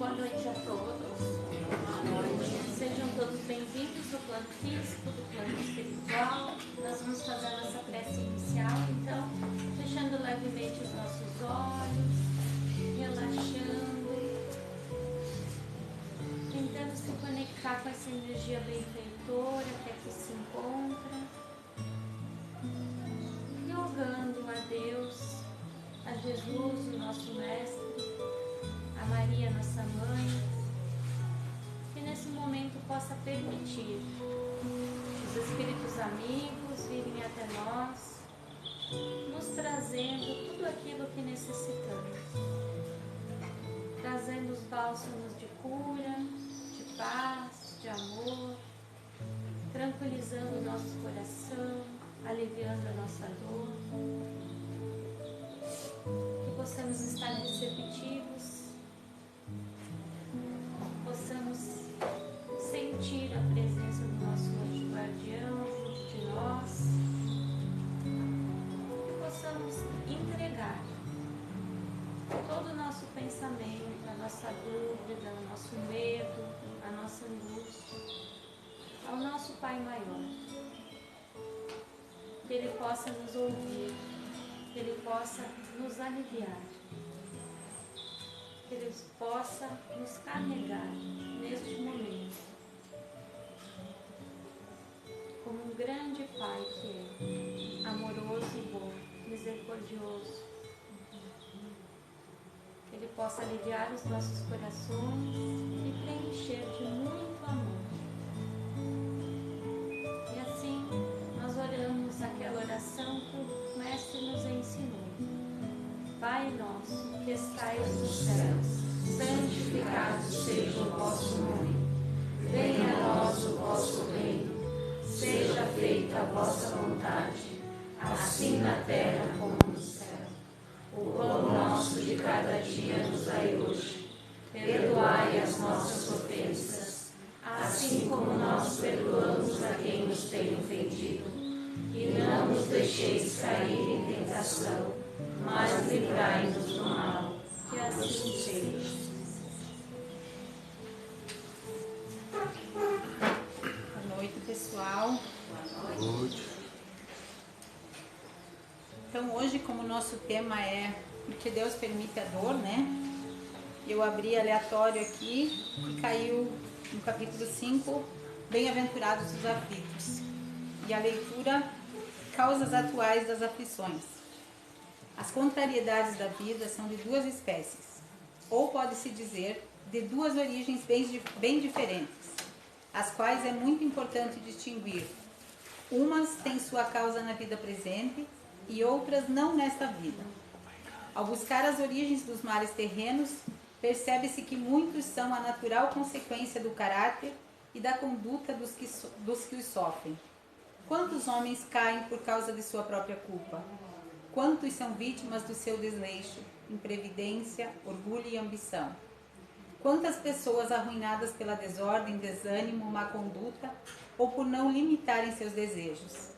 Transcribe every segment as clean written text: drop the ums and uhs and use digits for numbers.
Boa noite a todos. Boa noite. Sejam todos bem-vindos do plano físico, do plano espiritual. Nós vamos fazer a nossa prece inicial, então, fechando levemente os nossos olhos, relaxando, tentando se conectar com essa energia benfeitora que aqui se encontra, e rogando a Deus, a Jesus, o nosso Mestre, a Maria, nossa Mãe, que nesse momento possa permitir os espíritos amigos virem até nós, nos trazendo tudo aquilo que necessitamos, trazendo os bálsamos de cura, de paz, de amor, tranquilizando o nosso coração, aliviando a nossa dor, que possamos estar receptivos, possamos sentir a presença do nosso anjo guardião junto de nós, e possamos entregar todo o nosso pensamento, a nossa dúvida, o nosso medo, a nossa angústia ao nosso Pai Maior, que Ele possa nos ouvir, que Ele possa nos aliviar, que Ele possa nos carregar neste momento, como um grande Pai que é, amoroso e bom, misericordioso, que Ele possa aliviar os nossos corações e preencher de muito amor. E assim nós oramos aquela oração que o Mestre nos ensinou. Pai nosso, que estais nos céus, santificado seja o vosso nome. Venha a nós o vosso reino. Seja feita a vossa vontade, assim na terra como no céu. O pão nosso de cada dia nos dai hoje. Perdoai as nossas ofensas, assim como nós perdoamos a quem nos tem ofendido. E não nos deixeis cair em tentação, mas livrai-nos do mal, que assim seja. Boa noite, pessoal. Boa noite. Então, hoje, como o nosso tema é porque Deus permite a dor, né? Eu abri aleatório aqui e caiu no capítulo 5, Bem-aventurados os aflitos. E a leitura, causas atuais das aflições. As contrariedades da vida são de duas espécies, ou pode-se dizer, de duas origens bem diferentes, as quais é muito importante distinguir. Umas têm sua causa na vida presente e outras não nesta vida. Ao buscar as origens dos males terrenos, percebe-se que muitos são a natural consequência do caráter e da conduta dos que os sofrem. Quantos homens caem por causa de sua própria culpa? Quantos são vítimas do seu desleixo, imprevidência, orgulho e ambição? Quantas pessoas arruinadas pela desordem, desânimo, má conduta ou por não limitarem seus desejos?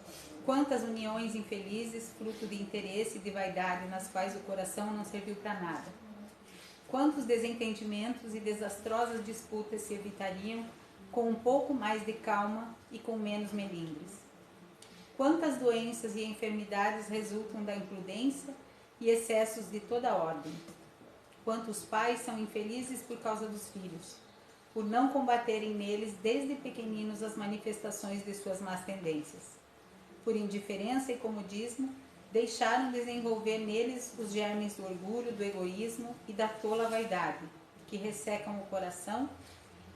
Quantas uniões infelizes, fruto de interesse e de vaidade, nas quais o coração não serviu para nada? Quantos desentendimentos e desastrosas disputas se evitariam com um pouco mais de calma e com menos melindres? Quantas doenças e enfermidades resultam da imprudência e excessos de toda ordem? Quantos pais são infelizes por causa dos filhos, por não combaterem neles desde pequeninos as manifestações de suas más tendências? Por indiferença e comodismo, deixaram desenvolver neles os germes do orgulho, do egoísmo e da tola vaidade, que ressecam o coração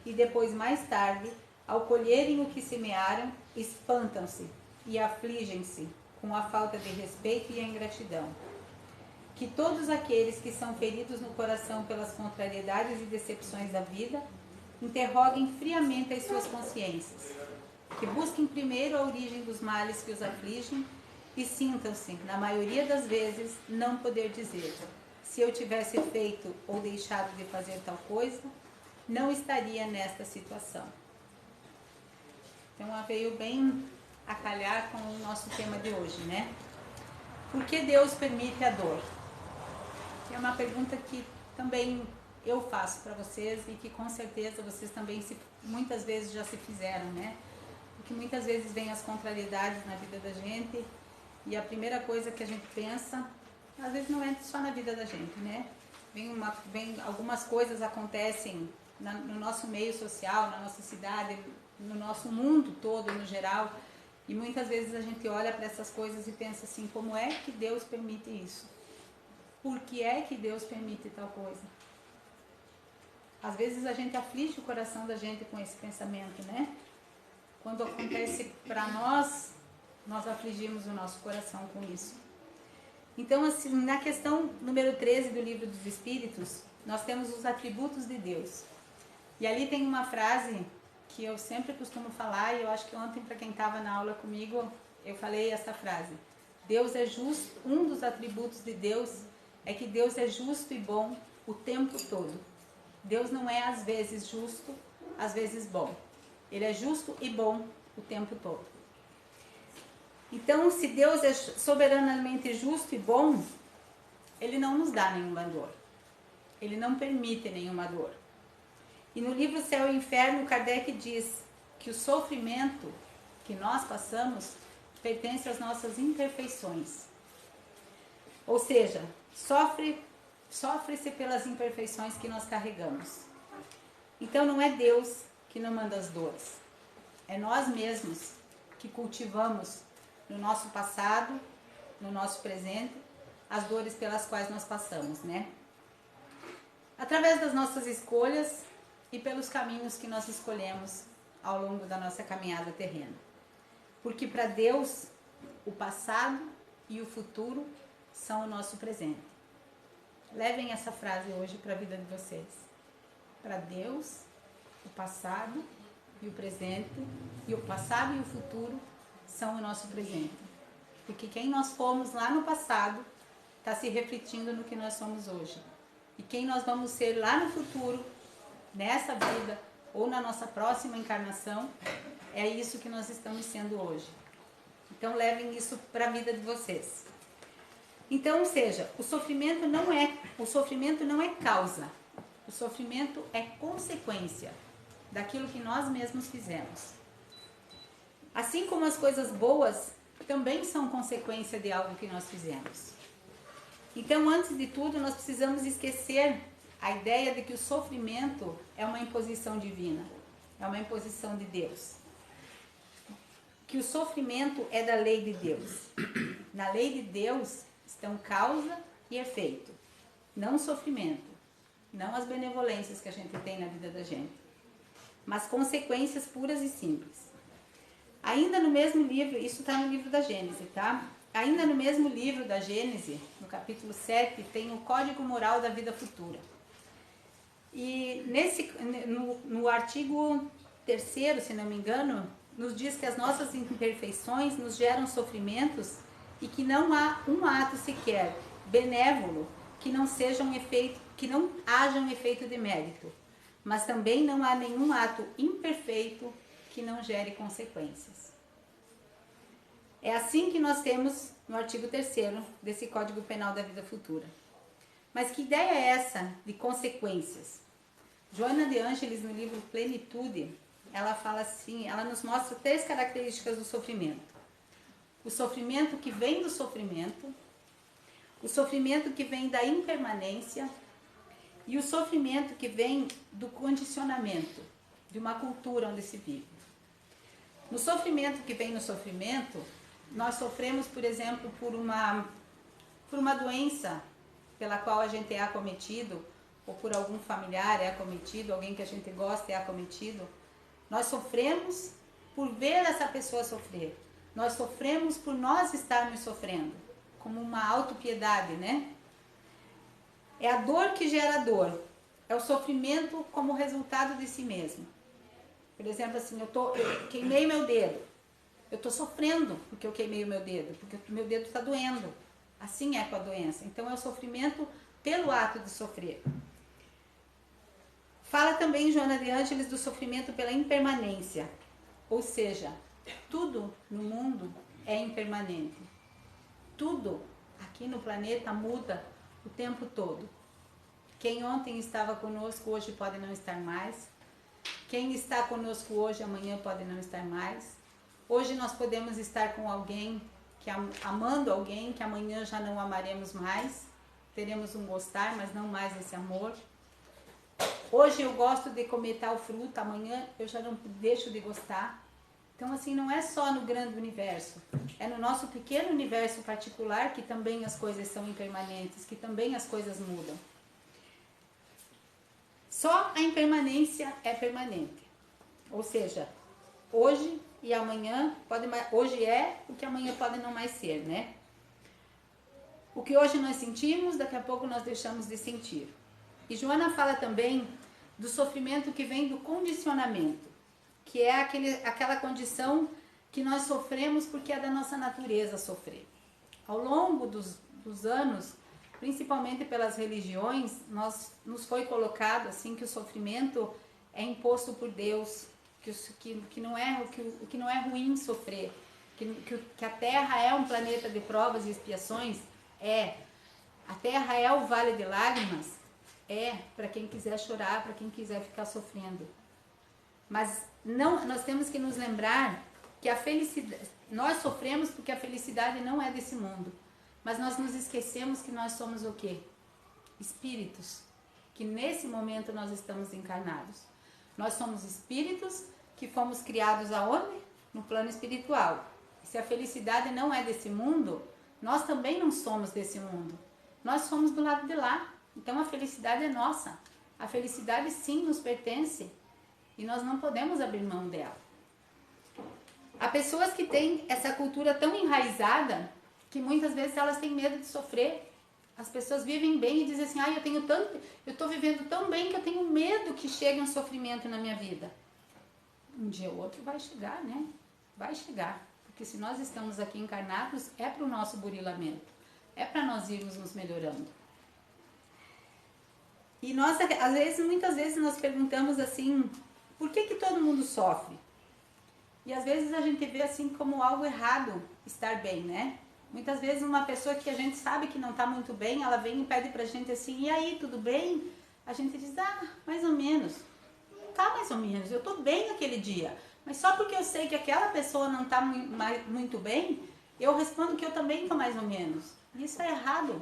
e depois, mais tarde, ao colherem o que semearam, espantam-se e afligem-se com a falta de respeito e a ingratidão. Que todos aqueles que são feridos no coração pelas contrariedades e decepções da vida, interroguem friamente as suas consciências, que busquem primeiro a origem dos males que os afligem e sintam-se, na maioria das vezes, não poder dizer: se eu tivesse feito ou deixado de fazer tal coisa, não estaria nesta situação. Então, ela veio bem a calhar com o nosso tema de hoje, né? Por que Deus permite a dor? É uma pergunta que também eu faço para vocês e que com certeza vocês também muitas vezes já se fizeram, né? Porque muitas vezes vem as contrariedades na vida da gente e a primeira coisa que a gente pensa, às vezes não é só na vida da gente, né? Vem algumas coisas acontecem no nosso meio social, na nossa cidade, no nosso mundo todo, no geral, e muitas vezes a gente olha para essas coisas e pensa assim, como é que Deus permite isso? Por que é que Deus permite tal coisa? Às vezes a gente aflige o coração da gente com esse pensamento, né? Quando acontece para nós, nós afligimos o nosso coração com isso. Então, assim, na questão número 13 do Livro dos Espíritos, nós temos os atributos de Deus. E ali tem uma frase que eu sempre costumo falar, e eu acho que ontem, para quem estava na aula comigo, eu falei essa frase. Deus é justo, um dos atributos de Deus é que Deus é justo e bom o tempo todo. Deus não é às vezes justo, às vezes bom. Ele é justo e bom o tempo todo. Então, se Deus é soberanamente justo e bom, Ele não nos dá nenhuma dor. Ele não permite nenhuma dor. E no livro Céu e Inferno, Kardec diz que o sofrimento que nós passamos pertence às nossas imperfeições. Ou seja, sofre-se pelas imperfeições que nós carregamos. Então não é Deus que não manda as dores. É nós mesmos que cultivamos no nosso passado, no nosso presente, as dores pelas quais nós passamos, né? Através das nossas escolhas e pelos caminhos que nós escolhemos ao longo da nossa caminhada terrena. Porque para Deus, o passado e o futuro são o nosso presente. Levem essa frase hoje para a vida de vocês. Para Deus, o passado e o presente, e o passado e o futuro são o nosso presente. Porque quem nós fomos lá no passado está se refletindo no que nós somos hoje. E quem nós vamos ser lá no futuro, nessa vida ou na nossa próxima encarnação, é isso que nós estamos sendo hoje. Então levem isso para a vida de vocês. Então, ou seja, o sofrimento não é causa. O sofrimento é consequência daquilo que nós mesmos fizemos. Assim como as coisas boas também são consequência de algo que nós fizemos. Então, antes de tudo, nós precisamos esquecer a ideia de que o sofrimento é uma imposição divina, é uma imposição de Deus. Que o sofrimento é da lei de Deus. Na lei de Deus estão causa e efeito, não sofrimento, não as benevolências que a gente tem na vida da gente, mas consequências puras e simples. Ainda no mesmo livro, isso está no livro da Gênese, tá? Ainda no mesmo livro da Gênese, no capítulo 7, tem o Código Moral da Vida Futura. E no artigo 3º, se não me engano, nos diz que as nossas imperfeições nos geram sofrimentos e que não há um ato sequer benévolo que não haja um efeito de mérito, mas também não há nenhum ato imperfeito que não gere consequências. É assim que nós temos no artigo 3º desse Código Penal da Vida Futura. Mas que ideia é essa de consequências? Joana de Ângeles, no livro Plenitude, ela fala assim, ela nos mostra 3 características do sofrimento. O sofrimento que vem do sofrimento, o sofrimento que vem da impermanência e o sofrimento que vem do condicionamento, de uma cultura onde se vive. No sofrimento que vem no sofrimento, nós sofremos, por exemplo, por uma doença pela qual a gente é acometido, ou por algum familiar é acometido, alguém que a gente gosta é acometido. Nós sofremos por ver essa pessoa sofrer. Nós sofremos por nós estarmos sofrendo, como uma autopiedade, né? É a dor que gera dor. É o sofrimento como resultado de si mesmo. Por exemplo, assim, eu queimei meu dedo. Eu estou sofrendo porque eu queimei o meu dedo, porque o meu dedo está doendo. Assim é com a doença. Então é o sofrimento pelo ato de sofrer. Fala também Joana de Ângeles do sofrimento pela impermanência. Ou seja, tudo no mundo é impermanente. Tudo aqui no planeta muda o tempo todo. Quem ontem estava conosco hoje pode não estar mais. Quem está conosco hoje amanhã pode não estar mais. Hoje nós podemos estar com alguém, amando alguém que amanhã já não amaremos mais. Teremos um gostar, mas não mais esse amor. Hoje eu gosto de comer tal fruta, amanhã eu já não deixo de gostar. Então, assim, não é só no grande universo, é no nosso pequeno universo particular que também as coisas são impermanentes, que também as coisas mudam. Só a impermanência é permanente. Ou seja, hoje e amanhã, hoje é o que amanhã pode não mais ser, né? O que hoje nós sentimos, daqui a pouco nós deixamos de sentir. E Joana fala também do sofrimento que vem do condicionamento, que é aquela condição que nós sofremos porque é da nossa natureza sofrer. Ao longo dos anos, principalmente pelas religiões, nos foi colocado assim que o sofrimento é imposto por Deus, que não é ruim sofrer, que a Terra é um planeta de provas e expiações, a Terra é o vale de lágrimas, para quem quiser chorar, para quem quiser ficar sofrendo. Mas não, nós temos que nos lembrar que a felicidade, nós sofremos porque a felicidade não é desse mundo. Mas nós nos esquecemos que nós somos o quê? Espíritos. Que nesse momento nós estamos encarnados. Nós somos espíritos que fomos criados aonde? No plano espiritual. E se a felicidade não é desse mundo, nós também não somos desse mundo. Nós somos do lado de lá. Então a felicidade é nossa. A felicidade sim nos pertence. E nós não podemos abrir mão dela. Há pessoas que têm essa cultura tão enraizada que muitas vezes elas têm medo de sofrer. As pessoas vivem bem e dizem assim, eu estou vivendo tão bem que eu tenho medo que chegue um sofrimento na minha vida. Um dia ou outro vai chegar, né? Vai chegar. Porque se nós estamos aqui encarnados, é para o nosso burilamento. É para nós irmos nos melhorando. E nós, muitas vezes nós perguntamos assim, por que todo mundo sofre? E às vezes a gente vê assim como algo errado estar bem, né? Muitas vezes uma pessoa que a gente sabe que não está muito bem, ela vem e pede pra gente assim, e aí, tudo bem? A gente diz, mais ou menos. Não tá mais ou menos, eu tô bem naquele dia. Mas só porque eu sei que aquela pessoa não tá muito bem, eu respondo que eu também tô mais ou menos. E isso é errado.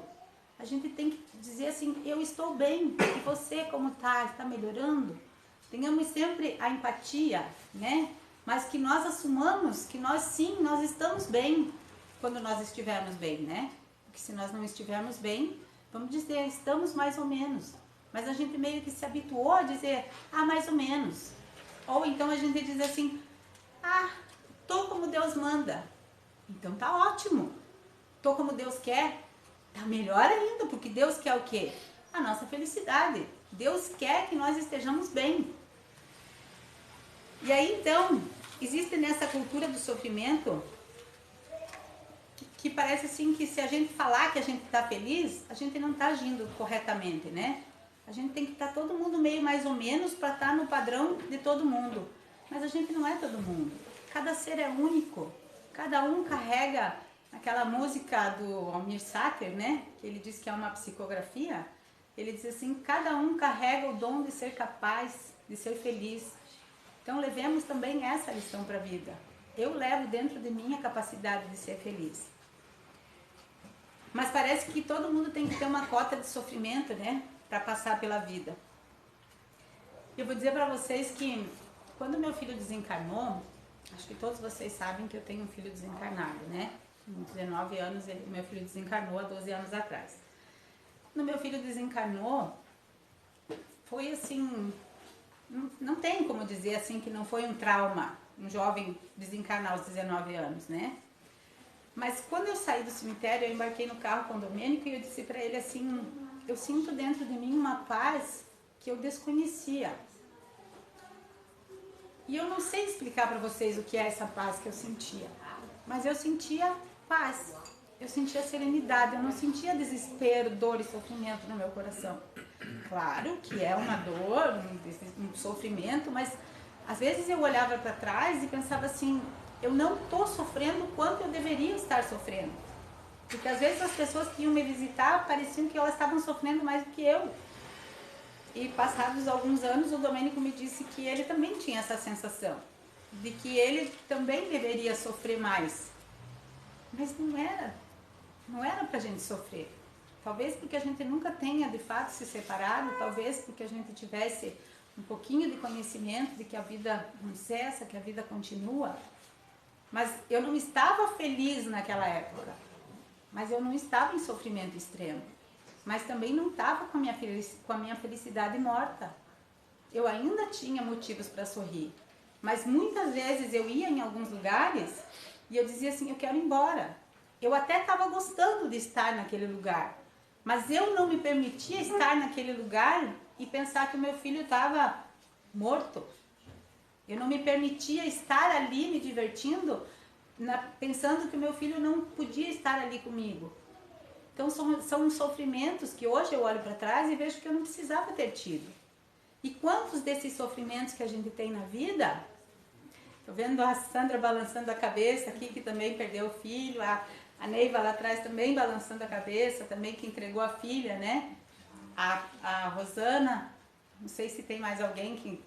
A gente tem que dizer assim, eu estou bem, e você como está melhorando? Tenhamos sempre a empatia, né? Mas que nós assumamos que nós estamos bem quando nós estivermos bem, né? Porque se nós não estivermos bem, vamos dizer, estamos mais ou menos. Mas a gente meio que se habituou a dizer, mais ou menos. Ou então a gente diz assim, tô como Deus manda. Então tá ótimo. Tô como Deus quer. Tá melhor ainda, porque Deus quer o quê? A nossa felicidade. Deus quer que nós estejamos bem. E aí, então, existe nessa cultura do sofrimento que parece assim que se a gente falar que a gente está feliz, a gente não está agindo corretamente, né? A gente tem que estar todo mundo meio mais ou menos para estar no padrão de todo mundo. Mas a gente não é todo mundo. Cada ser é único. Cada um carrega aquela música do Almir Sater, né? Que ele diz que é uma psicografia. Ele diz assim, cada um carrega o dom de ser capaz de ser feliz. Então levemos também essa lição para a vida. Eu levo dentro de mim a capacidade de ser feliz. Mas parece que todo mundo tem que ter uma cota de sofrimento, né? Para passar pela vida. Eu vou dizer para vocês que quando meu filho desencarnou, acho que todos vocês sabem que eu tenho um filho desencarnado, né? Com 19 anos, meu filho desencarnou há 12 anos atrás. Quando meu filho desencarnou, foi assim... Não tem como dizer assim que não foi um trauma, um jovem desencarnar aos 19 anos, né? Mas quando eu saí do cemitério, eu embarquei no carro com o Domênico e eu disse para ele assim, eu sinto dentro de mim uma paz que eu desconhecia. E eu não sei explicar para vocês o que é essa paz que eu sentia, mas eu sentia paz, eu sentia serenidade, eu não sentia desespero, dor e sofrimento no meu coração. Claro que é uma dor, um sofrimento, mas às vezes eu olhava para trás e pensava assim, eu não estou sofrendo o quanto eu deveria estar sofrendo. Porque às vezes as pessoas que iam me visitar pareciam que elas estavam sofrendo mais do que eu. E passados alguns anos, o Domênico me disse que ele também tinha essa sensação, de que ele também deveria sofrer mais. Mas não era pra gente sofrer. Talvez porque a gente nunca tenha de fato se separado, talvez porque a gente tivesse um pouquinho de conhecimento de que a vida não cessa, que a vida continua. Mas eu não estava feliz naquela época. Mas eu não estava em sofrimento extremo. Mas também não estava com a minha felicidade morta. Eu ainda tinha motivos para sorrir. Mas muitas vezes eu ia em alguns lugares e eu dizia assim, eu quero ir embora. Eu até estava gostando de estar naquele lugar. Mas eu não me permitia estar naquele lugar e pensar que o meu filho estava morto. Eu não me permitia estar ali me divertindo, pensando que o meu filho não podia estar ali comigo. Então são sofrimentos que hoje eu olho para trás e vejo que eu não precisava ter tido. E quantos desses sofrimentos que a gente tem na vida, estou vendo a Sandra balançando a cabeça aqui, que também perdeu o filho, a Neiva lá atrás também balançando a cabeça, também que entregou a filha, né? A Rosana, não sei se tem mais alguém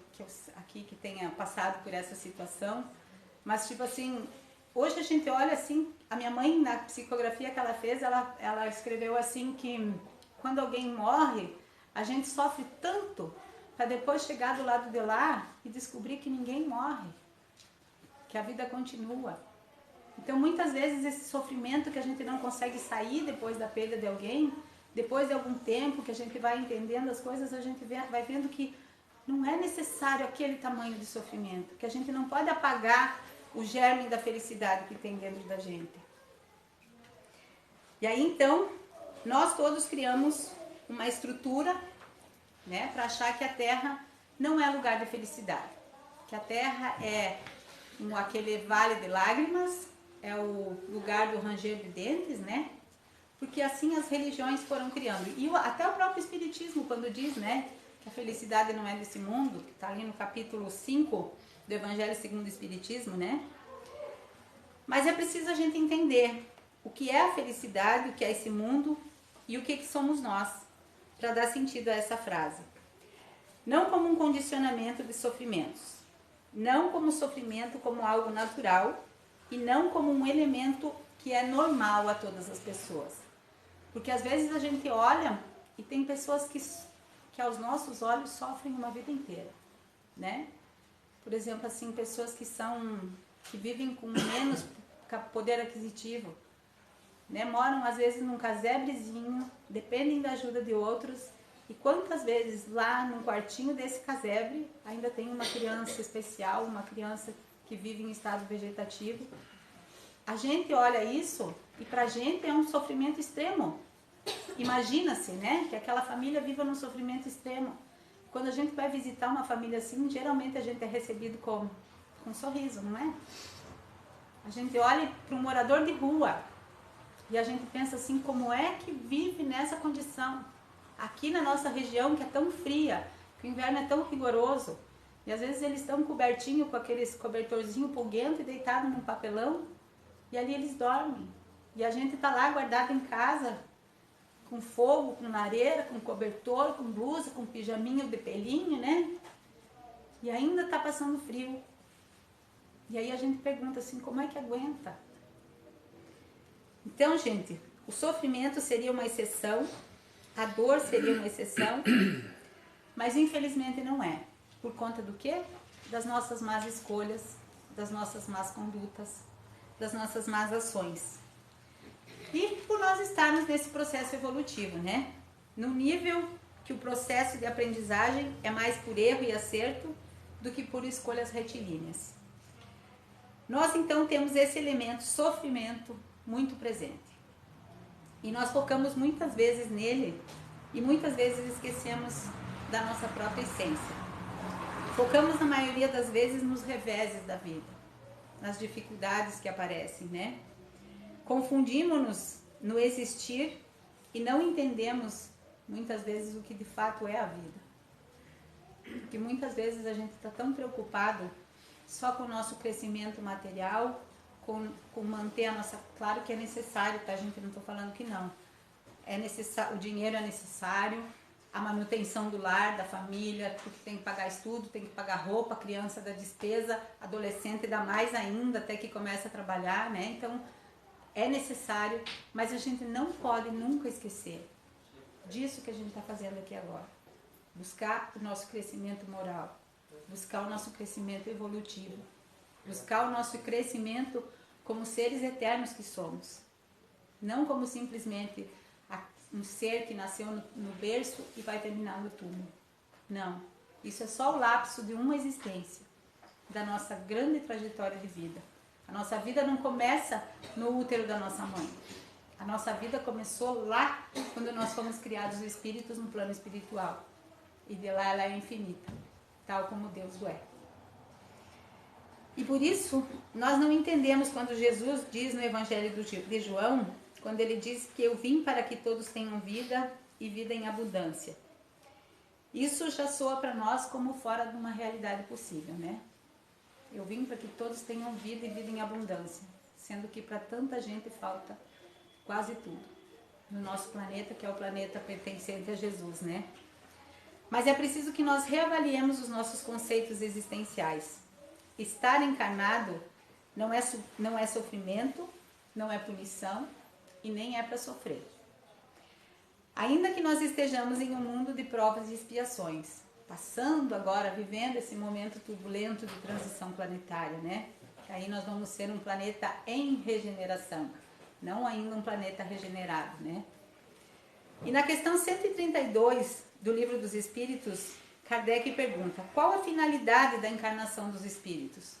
aqui que tenha passado por essa situação, mas tipo assim, hoje a gente olha assim, a minha mãe na psicografia que ela fez, ela escreveu assim que quando alguém morre, a gente sofre tanto para depois chegar do lado de lá e descobrir que ninguém morre, que a vida continua. Então muitas vezes esse sofrimento que a gente não consegue sair depois da perda de alguém, depois de algum tempo que a gente vai entendendo as coisas, a gente vai vendo que não é necessário aquele tamanho de sofrimento, que a gente não pode apagar o germe da felicidade que tem dentro da gente. E aí então, nós todos criamos uma estrutura, né, para achar que a Terra não é lugar de felicidade, que a Terra é aquele vale de lágrimas, é o lugar do ranger de dentes, né? Porque assim as religiões foram criando. E até o próprio Espiritismo, quando diz, né, que a felicidade não é desse mundo, que está ali no capítulo 5 do Evangelho segundo o Espiritismo, né? Mas é preciso a gente entender o que é a felicidade, o que é esse mundo e o que somos nós, para dar sentido a essa frase. Não como um condicionamento de sofrimentos, não como sofrimento como algo natural e não como um elemento que é normal a todas as pessoas. Porque às vezes a gente olha e tem pessoas que aos nossos olhos sofrem uma vida inteira, né? Por exemplo, assim, pessoas que vivem com menos poder aquisitivo, né? Moram às vezes num casebrezinho, dependem da ajuda de outros, e quantas vezes lá num quartinho desse casebre ainda tem uma criança especial, uma criança que vive em estado vegetativo. A gente olha isso e pra gente é um sofrimento extremo. Imagina-se, né, que aquela família viva num sofrimento extremo. Quando a gente vai visitar uma família assim, geralmente a gente é recebido com um sorriso, não é? A gente olha para um morador de rua e a gente pensa assim, como é que vive nessa condição? Aqui na nossa região que é tão fria, que o inverno é tão rigoroso, e às vezes eles estão cobertinhos com aqueles cobertorzinho pulguento e deitados num papelão, e ali eles dormem. E a gente está lá guardado em casa, com fogo, com lareira, com cobertor, com blusa, com pijaminho de pelinho, né? E ainda está passando frio. E aí a gente pergunta assim, como é que aguenta? Então, gente, o sofrimento seria uma exceção, a dor seria uma exceção, mas infelizmente não é. Por conta do quê? Das nossas más escolhas, das nossas más condutas, das nossas más ações. E por nós estarmos nesse processo evolutivo, né? No nível que o processo de aprendizagem é mais por erro e acerto do que por escolhas retilíneas. Nós então temos esse elemento sofrimento muito presente. E nós focamos muitas vezes nele e muitas vezes esquecemos da nossa própria essência. Focamos na maioria das vezes nos reveses da vida, nas dificuldades que aparecem, né? Confundimos-nos no existir e não entendemos muitas vezes o que de fato é a vida. Porque muitas vezes a gente está tão preocupado só com o nosso crescimento material, com manter a nossa... Claro que é necessário, tá, gente? Não estou falando que não. É necessário, o dinheiro é necessário, a manutenção do lar, da família, porque tem que pagar estudo, tem que pagar roupa, criança dá despesa, adolescente dá mais ainda até que começa a trabalhar, né? Então é necessário, mas a gente não pode nunca esquecer disso que a gente está fazendo aqui agora. Buscar o nosso crescimento moral, buscar o nosso crescimento evolutivo, buscar o nosso crescimento como seres eternos que somos, não como simplesmente um ser que nasceu no berço e vai terminar no túmulo. Não, isso é só o lapso de uma existência, da nossa grande trajetória de vida. A nossa vida não começa no útero da nossa mãe. A nossa vida começou lá, quando nós fomos criados espíritos no plano espiritual. E de lá ela é infinita, tal como Deus o é. E por isso, nós não entendemos quando Jesus diz no Evangelho de João, quando ele diz que eu vim para que todos tenham vida e vida em abundância. Isso já soa para nós como fora de uma realidade possível, né? Eu vim para que todos tenham vida e vida em abundância, sendo que para tanta gente falta quase tudo no nosso planeta, que é o planeta pertencente a Jesus, né? Mas é preciso que nós reavaliemos os nossos conceitos existenciais. Estar encarnado não é sofrimento, não é punição e nem é para sofrer. Ainda que nós estejamos em um mundo de provas e expiações, passando agora, vivendo esse momento turbulento de transição planetária, né? Que aí nós vamos ser um planeta em regeneração, não ainda um planeta regenerado, né? E na questão 132 do Livro dos Espíritos, Kardec pergunta: qual a finalidade da encarnação dos espíritos?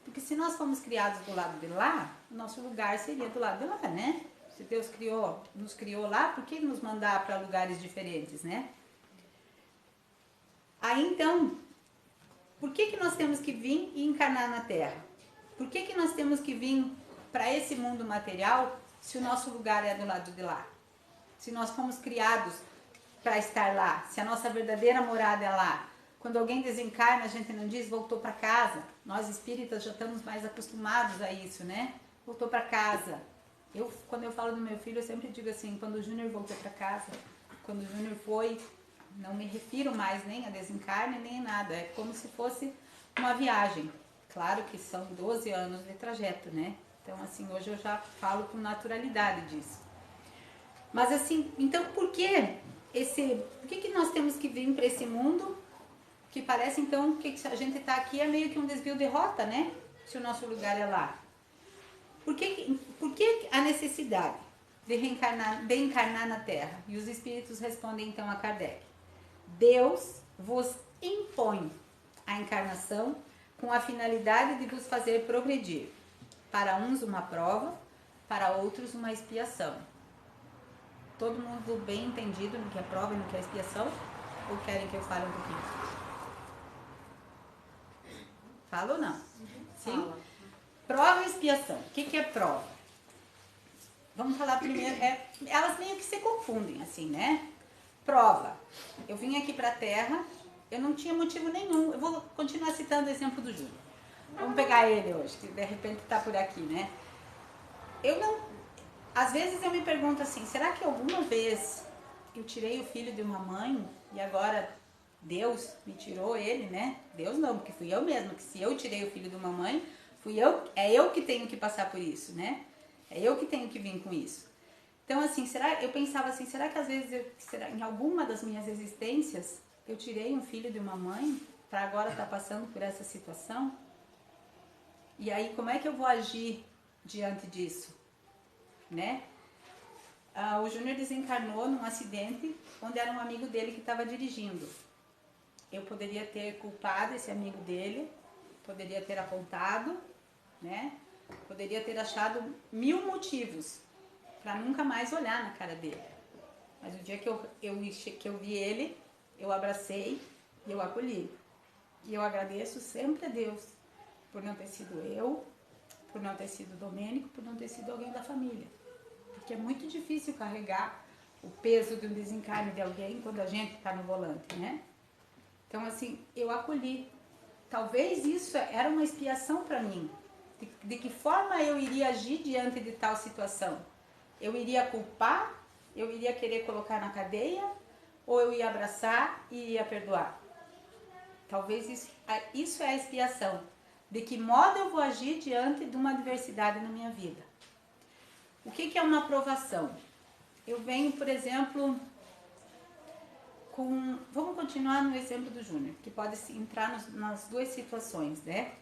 Porque se nós fomos criados do lado de lá, o nosso lugar seria do lado de lá, né? Se Deus nos criou lá, por que nos mandar para lugares diferentes, né? Aí então, por que nós temos que vir e encarnar na Terra? Por que nós temos que vir para esse mundo material se o nosso lugar é do lado de lá? Se nós fomos criados para estar lá, se a nossa verdadeira morada é lá. Quando alguém desencarna, a gente não diz voltou para casa. Nós espíritas já estamos mais acostumados a isso, né? Voltou para casa. Quando eu falo do meu filho, eu sempre digo assim, quando o Júnior voltou para casa, quando o Júnior foi, não me refiro mais nem a desencarne, nem a nada. É como se fosse uma viagem. Claro que são 12 anos de trajeto, né? Então, assim, hoje eu já falo com naturalidade disso. Mas, assim, então, por que nós temos que vir para esse mundo que parece, então, que a gente está aqui é meio que um desvio de rota, né? Se o nosso lugar é lá. Por que a necessidade de encarnar na Terra? E os espíritos respondem, então, a Kardec. Deus vos impõe a encarnação com a finalidade de vos fazer progredir. Para uns uma prova, para outros uma expiação. Todo mundo bem entendido no que é prova e no que é expiação? Ou querem que eu fale um pouquinho? Fala ou não? Sim? Fala. Prova e expiação. O que é prova? Vamos falar primeiro. Elas meio que se confundem, assim, né? Prova. Eu vim aqui para a Terra, eu não tinha motivo nenhum. Eu vou continuar citando o exemplo do Júlio. Vamos pegar ele hoje, que de repente está por aqui, né? Às vezes eu me pergunto assim, será que alguma vez eu tirei o filho de uma mãe e agora Deus me tirou ele, né? Deus não, porque fui eu mesma, que se eu tirei o filho de uma mãe, é eu que tenho que passar por isso, né? É eu que tenho que vir com isso. Então, assim, eu pensava assim, será que às vezes, em alguma das minhas existências, eu tirei um filho de uma mãe para agora estar passando por essa situação? E aí, como é que eu vou agir diante disso, né? O Júnior desencarnou num acidente onde era um amigo dele que estava dirigindo. Eu poderia ter culpado esse amigo dele, poderia ter apontado, né? Poderia ter achado 1000 motivos para nunca mais olhar na cara dele. Mas o dia que eu vi ele, eu abracei e eu acolhi. E eu agradeço sempre a Deus por não ter sido eu, por não ter sido Domênico, por não ter sido alguém da família. Porque é muito difícil carregar o peso de um desencarne de alguém quando a gente está no volante, né? Então, assim, eu acolhi. Talvez isso era uma expiação para mim. De que forma eu iria agir diante de tal situação? Eu iria culpar? Eu iria querer colocar na cadeia? ou eu ia abraçar e ia perdoar? Talvez isso é a expiação. De que modo eu vou agir diante de uma adversidade na minha vida? O que é uma aprovação? Eu venho, por exemplo, vamos continuar no exemplo do Júnior, que pode entrar nas duas situações, né?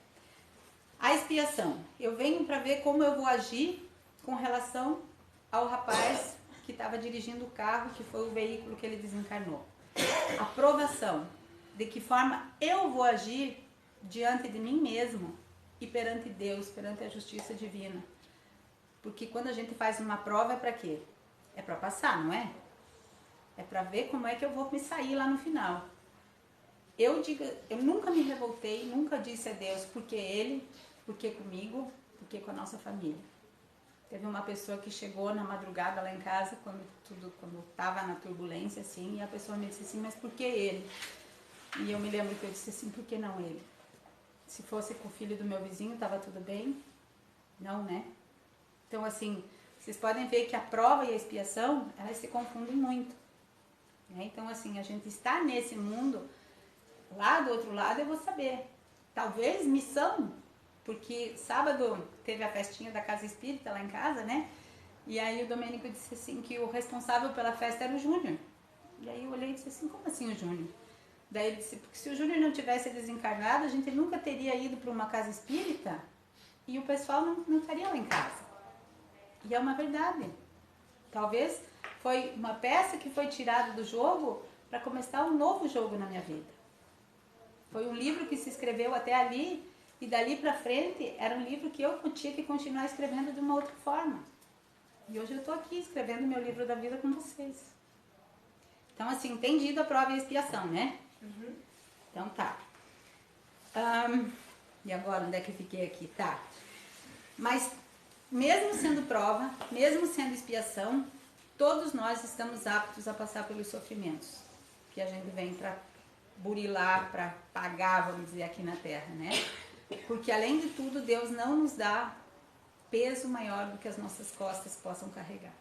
A expiação. Eu venho para ver como eu vou agir com relação ao rapaz que estava dirigindo o carro, que foi o veículo que ele desencarnou. A provação. De que forma eu vou agir diante de mim mesmo e perante Deus, perante a justiça divina. Porque quando a gente faz uma prova é para quê? É para passar, não é? É para ver como é que eu vou me sair lá no final. Eu nunca me revoltei, nunca disse a Deus porque ele, porque comigo, porque com a nossa família. Teve uma pessoa que chegou na madrugada lá em casa, quando estava na turbulência, assim, e a pessoa me disse assim, mas por que ele? E eu me lembro que eu disse assim, por que não ele? Se fosse com o filho do meu vizinho, estava tudo bem? Não, né? Então, assim, vocês podem ver que a prova e a expiação, elas se confundem muito. Né? Então, assim, a gente está nesse mundo, lá do outro lado eu vou saber. Talvez missão, porque sábado teve a festinha da Casa Espírita lá em casa, né? E aí o Domênico disse assim, que o responsável pela festa era o Júnior. E aí eu olhei e disse assim, como assim o Júnior? Daí ele disse, porque se o Júnior não tivesse desencarnado, a gente nunca teria ido para uma casa espírita e o pessoal não estaria lá em casa. E é uma verdade. Talvez foi uma peça que foi tirada do jogo para começar um novo jogo na minha vida. Foi um livro que se escreveu até ali e dali para frente era um livro que eu tinha que continuar escrevendo de uma outra forma. E hoje eu estou aqui escrevendo meu livro da vida com vocês. Então, assim, entendido a prova e a expiação, né? Uhum. Então, tá. E agora, onde é que eu fiquei aqui? Tá. Mas, mesmo sendo prova, mesmo sendo expiação, todos nós estamos aptos a passar pelos sofrimentos que a gente vem para burilar, para pagar, vamos dizer, aqui na Terra, né? Porque, além de tudo, Deus não nos dá peso maior do que as nossas costas possam carregar.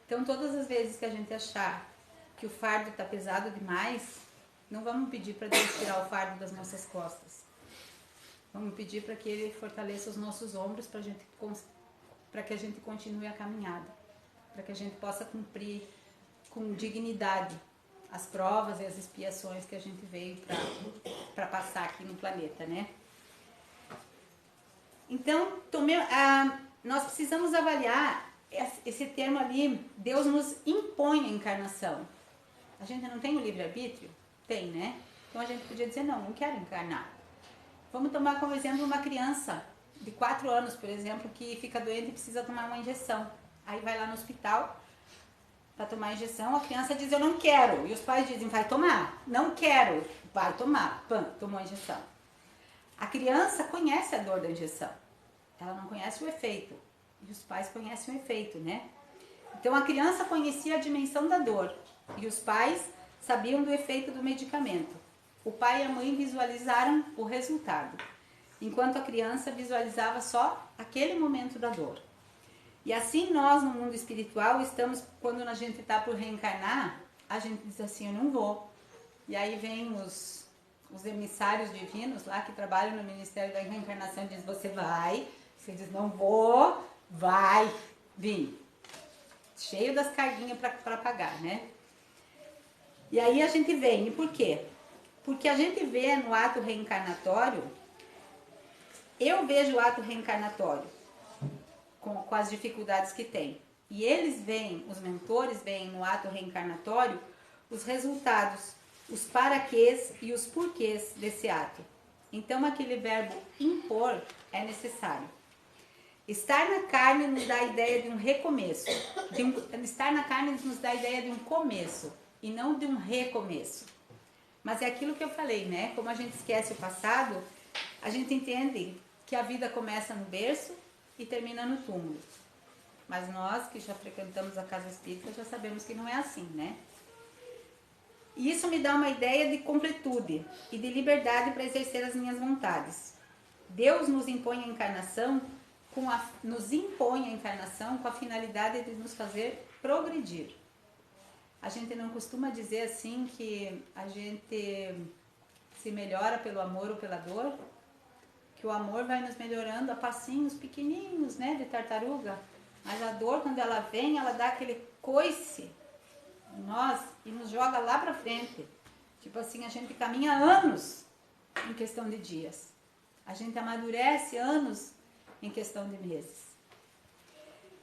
Então, todas as vezes que a gente achar que o fardo está pesado demais, não vamos pedir para Deus tirar o fardo das nossas costas. Vamos pedir para que Ele fortaleça os nossos ombros para que a gente continue a caminhada. Para que a gente possa cumprir com dignidade as provas e as expiações que a gente veio para passar aqui no planeta, né? Então, nós precisamos avaliar esse termo ali, Deus nos impõe a encarnação. A gente não tem o livre-arbítrio? Tem, né? Então a gente podia dizer, não quero encarnar. Vamos tomar como exemplo uma criança de 4 anos, por exemplo, que fica doente e precisa tomar uma injeção. Aí vai lá no hospital para tomar a injeção, a criança diz, eu não quero. E os pais dizem, vai tomar. Não quero. Vai tomar. Pã, tomou a injeção. A criança conhece a dor da injeção. Ela não conhece o efeito. E os pais conhecem o efeito, né? Então a criança conhecia a dimensão da dor. E os pais sabiam do efeito do medicamento. O pai e a mãe visualizaram o resultado, enquanto a criança visualizava só aquele momento da dor. E assim nós, no mundo espiritual, quando a gente está por reencarnar, a gente diz assim, eu não vou. E aí vem os emissários divinos lá que trabalham no Ministério da Reencarnação e diz, você vai. Você diz, não vou, vai vir. Cheio das carguinhas para pagar, né? E aí a gente vem. E por quê? Porque a gente vê no ato reencarnatório, eu vejo o ato reencarnatório com as dificuldades que tem. E eles veem, os mentores veem no ato reencarnatório os resultados, os paraquês e os porquês desse ato. Então aquele verbo impor é necessário. Estar na carne nos dá a ideia de um recomeço. Estar na carne nos dá a ideia de um começo e não de um recomeço. Mas é aquilo que eu falei, né? Como a gente esquece o passado, a gente entende que a vida começa no berço e termina no túmulo. Mas nós que já frequentamos a casa espírita já sabemos que não é assim, né? E isso me dá uma ideia de completude e de liberdade para exercer as minhas vontades. Deus nos impõe a encarnação com a finalidade de nos fazer progredir. a gente não costuma dizer assim que a gente se melhora pelo amor ou pela dor, que o amor vai nos melhorando a passinhos pequenininhos, né, de tartaruga, mas a dor, quando ela vem, ela dá aquele coice em nós e nos joga lá pra frente. Tipo assim, a gente caminha anos em questão de dias, a gente amadurece anos em questão de meses.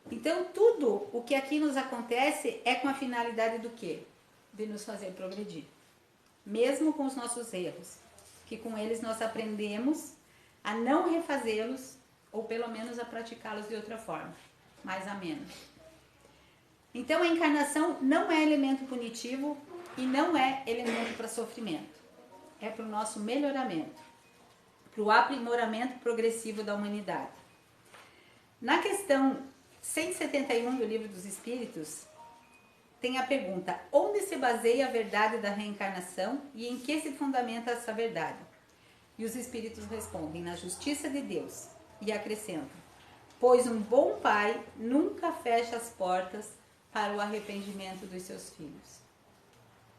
Então tudo o que aqui nos acontece é com a finalidade do quê? De nos fazer progredir, mesmo com os nossos erros, que com eles nós aprendemos a não refazê-los, ou pelo menos a praticá-los de outra forma, mais amena. Então a encarnação não é elemento punitivo e não é elemento para sofrimento. É para o nosso melhoramento, para o aprimoramento progressivo da humanidade. Na questão 171 do Livro dos Espíritos, tem a pergunta: onde se baseia a verdade da reencarnação e em que se fundamenta essa verdade? E os Espíritos respondem: na justiça de Deus. E acrescentam: pois um bom pai nunca fecha as portas para o arrependimento dos seus filhos.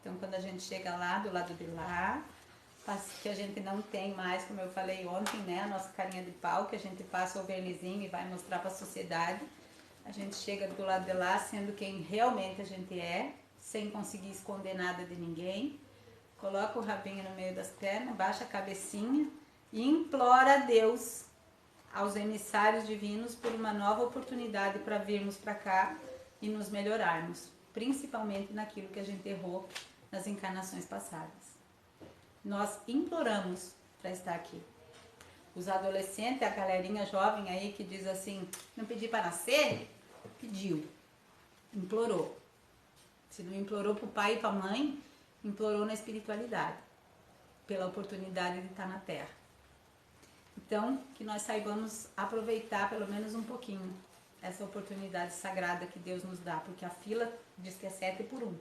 Então, quando a gente chega lá, do lado de lá, que a gente não tem mais, como eu falei ontem, né, a nossa carinha de pau, que a gente passa o vernizinho e vai mostrar para a sociedade, a gente chega do lado de lá sendo quem realmente a gente é, sem conseguir esconder nada de ninguém, coloca o rabinho no meio das pernas, baixa a cabecinha e implora a Deus, aos emissários divinos, por uma nova oportunidade para virmos para cá e nos melhorarmos, principalmente naquilo que a gente errou nas encarnações passadas. Nós imploramos para estar aqui. Os adolescentes, a galerinha jovem aí que diz assim, não pedi para nascer, pediu, implorou. Se não implorou para o pai e para a mãe, implorou na espiritualidade, pela oportunidade de estar na Terra. Então, que nós saibamos aproveitar pelo menos um pouquinho essa oportunidade sagrada que Deus nos dá, porque a fila diz que é 7 por 1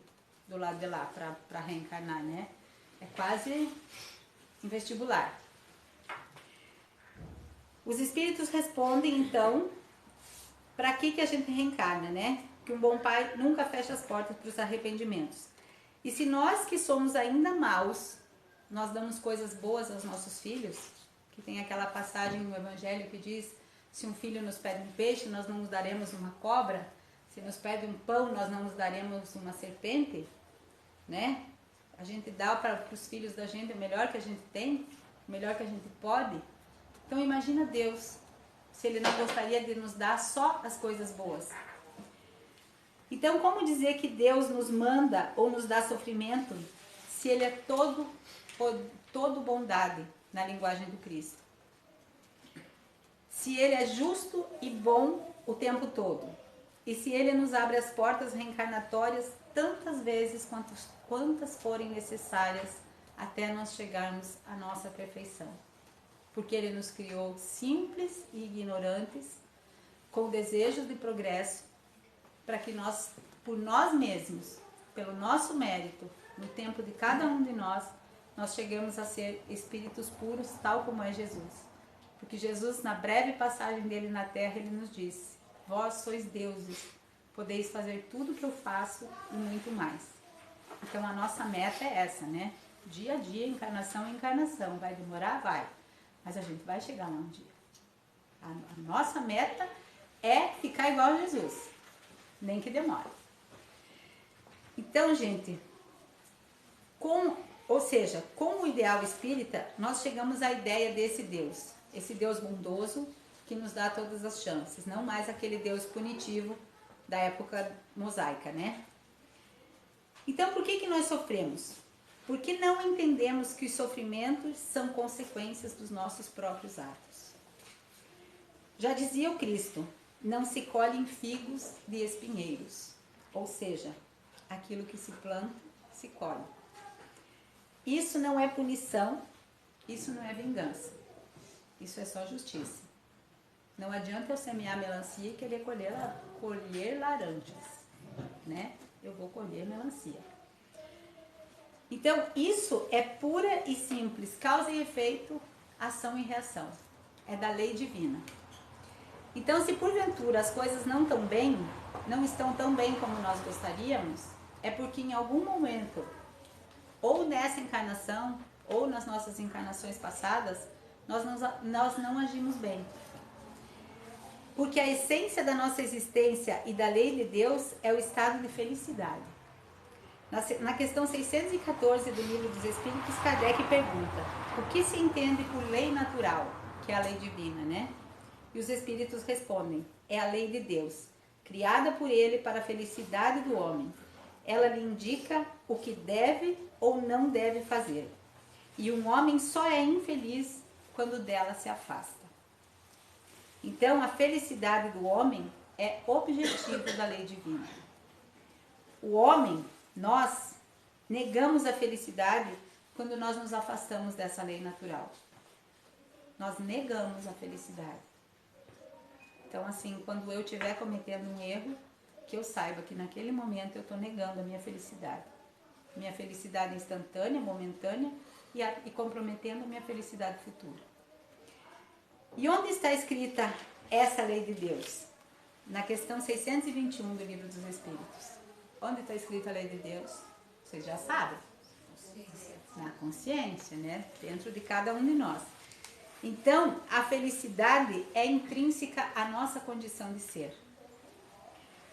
do lado de lá para reencarnar, né? É quase um vestibular. Os espíritos respondem, então, para que a gente reencarna, né? Que um bom pai nunca fecha as portas para os arrependimentos. E se nós que somos ainda maus, nós damos coisas boas aos nossos filhos, que tem aquela passagem no Evangelho que diz, se um filho nos pede um peixe, nós não nos daremos uma cobra, se nos pede um pão, nós não nos daremos uma serpente, né? A gente dá para os filhos da gente o melhor que a gente tem, o melhor que a gente pode. Então imagina Deus, se Ele não gostaria de nos dar só as coisas boas. Então como dizer que Deus nos manda ou nos dá sofrimento, se Ele é todo bondade na linguagem do Cristo? Se Ele é justo e bom o tempo todo, e se Ele nos abre as portas reencarnatórias tantas vezes quantas forem necessárias até nós chegarmos à nossa perfeição. Porque Ele nos criou simples e ignorantes, com desejos de progresso, para que nós, por nós mesmos, pelo nosso mérito, no tempo de cada um de nós cheguemos a ser espíritos puros, tal como é Jesus. Porque Jesus, na breve passagem dele na terra, ele nos disse: vós sois deuses, podeis fazer tudo o que eu faço e muito mais. Então a nossa meta é essa, né? Dia a dia, encarnação em encarnação. Vai demorar? Vai. Mas a gente vai chegar lá um dia. A nossa meta é ficar igual a Jesus. Nem que demore. Então, gente, com o ideal espírita, nós chegamos à ideia desse Deus. Esse Deus bondoso que nos dá todas as chances. Não mais aquele Deus punitivo da época mosaica, né? Então, por que nós sofremos? Porque não entendemos que os sofrimentos são consequências dos nossos próprios atos. Já dizia o Cristo, não se colhem figos de espinheiros. Ou seja, aquilo que se planta, se colhe. Isso não é punição, isso não é vingança. Isso é só justiça. Não adianta eu semear melancia e querer colher laranjas, né? Eu vou colher melancia. Então, isso é pura e simples, causa e efeito, ação e reação. É da lei divina. Então, se porventura as coisas não estão tão bem como nós gostaríamos, é porque em algum momento, ou nessa encarnação, ou nas nossas encarnações passadas, nós não agimos bem. Porque a essência da nossa existência e da lei de Deus é o estado de felicidade. Na questão 614 do Livro dos Espíritos, Kardec pergunta: o que se entende por lei natural, que é a lei divina, né? E os Espíritos respondem: é a lei de Deus, criada por Ele para a felicidade do homem. Ela lhe indica o que deve ou não deve fazer. E um homem só é infeliz quando dela se afasta. Então, a felicidade do homem é objetivo da lei divina. O homem, nós, negamos a felicidade quando nós nos afastamos dessa lei natural. Nós negamos a felicidade. Então, assim, quando eu estiver cometendo um erro, que eu saiba que naquele momento eu estou negando a minha felicidade. Minha felicidade instantânea, momentânea, e comprometendo a minha felicidade futura. E onde está escrita essa lei de Deus? Na questão 621 do Livro dos Espíritos. Onde está escrita a lei de Deus? Vocês já sabem. Na consciência, né? Dentro de cada um de nós. Então, a felicidade é intrínseca à nossa condição de ser.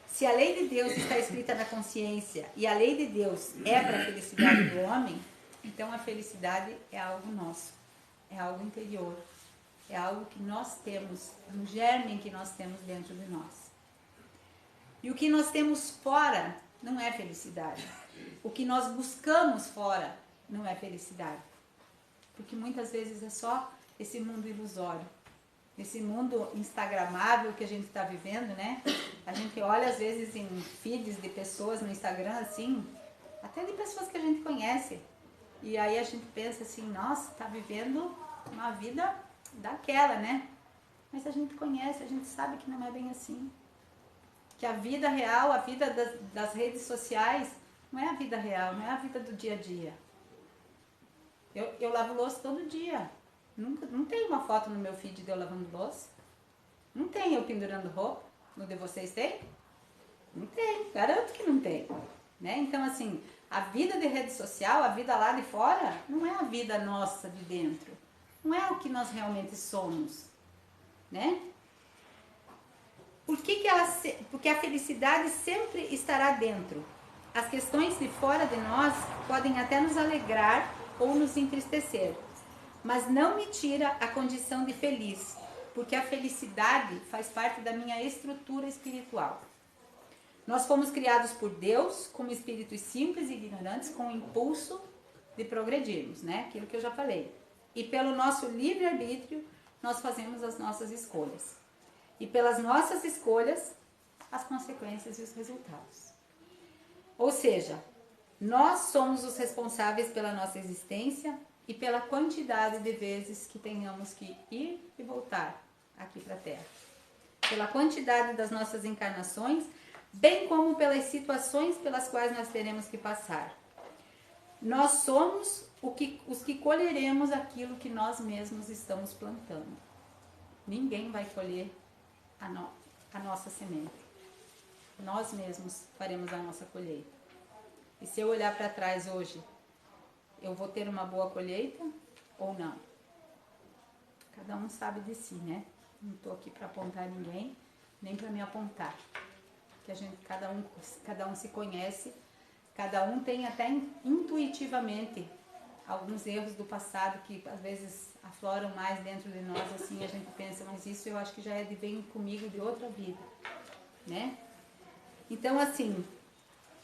Se a lei de Deus está escrita na consciência e a lei de Deus é para a felicidade do homem, então a felicidade é algo nosso, é algo interior, é algo que nós temos, um germe que nós temos dentro de nós. E o que nós temos fora não é felicidade. O que nós buscamos fora não é felicidade. Porque muitas vezes é só esse mundo ilusório, esse mundo instagramável que a gente está vivendo, né? A gente olha às vezes em feeds de pessoas no Instagram, assim, até de pessoas que a gente conhece. E aí a gente pensa assim, nossa, tá vivendo uma vida daquela, né? Mas a gente conhece, a gente sabe que não é bem assim. Que a vida real, a vida das redes sociais, não é a vida real, não é a vida do dia a dia. Eu lavo louça todo dia. Não tem uma foto no meu feed de eu lavando louça. Não tem eu pendurando roupa. No de vocês tem? Não tem, garanto que não tem. Né? Então, assim, a vida de rede social, a vida lá de fora, não é a vida nossa de dentro. Não é o que nós realmente somos. Né? Porque a felicidade sempre estará dentro. As questões de fora de nós podem até nos alegrar ou nos entristecer, mas não me tira a condição de feliz, porque a felicidade faz parte da minha estrutura espiritual. Nós fomos criados por Deus como espíritos simples e ignorantes com o impulso de progredirmos, né? Aquilo que eu já falei. E pelo nosso livre-arbítrio, nós fazemos as nossas escolhas. E pelas nossas escolhas, as consequências e os resultados. Ou seja, nós somos os responsáveis pela nossa existência e pela quantidade de vezes que tenhamos que ir e voltar aqui para a Terra. Pela quantidade das nossas encarnações, bem como pelas situações pelas quais nós teremos que passar. Nós somos os que colheremos aquilo que nós mesmos estamos plantando. Ninguém vai colher a nossa semente. Nós mesmos faremos a nossa colheita. E se eu olhar para trás hoje, eu vou ter uma boa colheita ou não? Cada um sabe de si, né? Não estou aqui para apontar ninguém, nem para me apontar. Que cada um se conhece, cada um tem até intuitivamente alguns erros do passado que às vezes afloram mais dentro de nós, assim, a gente pensa, mas isso eu acho que já vem comigo de outra vida, né? Então, assim,